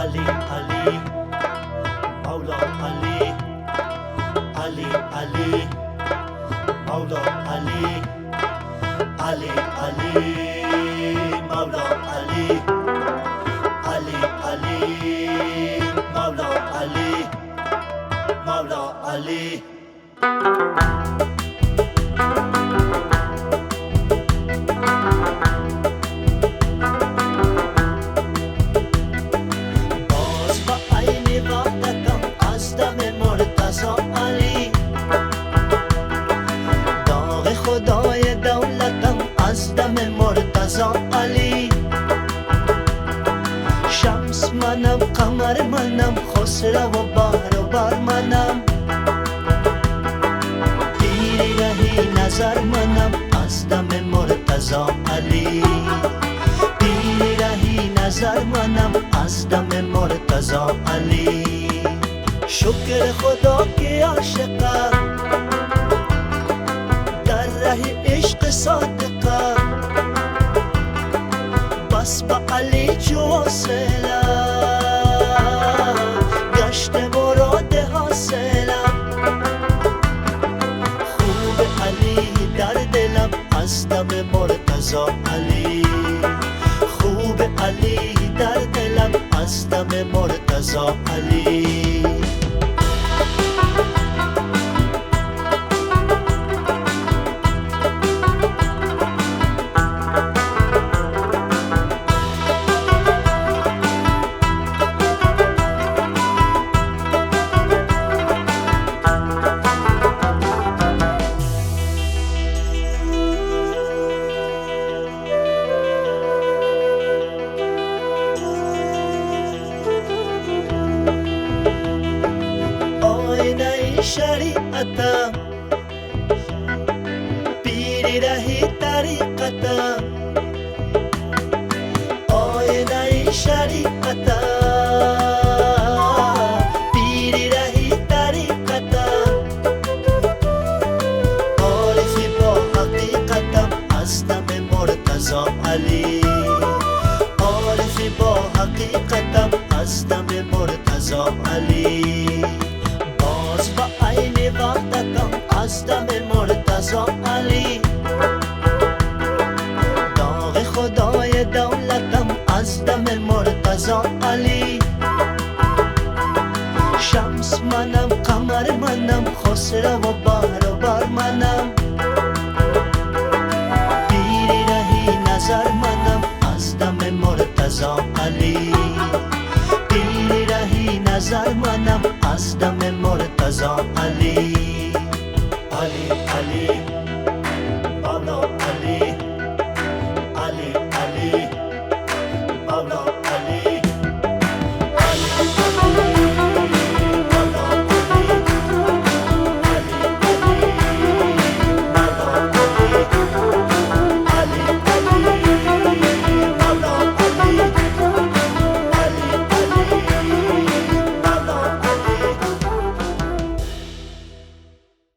Ali, Ali, Maula Ali, Ali, Ali, Maula Ali, Ali, Ali, Maula Ali, Ali, Ali, Maula Ali, Maula Ali. خدای دولتم از دم مرتضی علی، شمس منم قمر منم خسرو و بهرآور منم، پیری رهی نظر منم از دم مرتضی علی، پیری رهی نظر منم از دم مرتضی علی. شکر خدا که عاشقم عشق صادقه، بس با علی جواسله گشت مراد حاصله، خوب علی در دلم از دم مرتضی علی، خوب علی در دلم از دم مرتضی علی. शरीअत पीर रही तरीक़त, ओए नई शरीअत पीर रही तरीक़त, आरिफ़ी बा हक़ीक़तम az dam مرتضی علی، आरिफ़ी बा हक़ीक़तम az dam مرتضی علی. با عین وحدتم از دم مرتضی علی، داغ خدای دولتم از دم مرتضی علی، شمس منم قمر منم خسرو و بهرآور منم، پیری رهی نظر منم از دم مرتضی علی، پیری رهی نظر منم از دم مرتضی علی. علی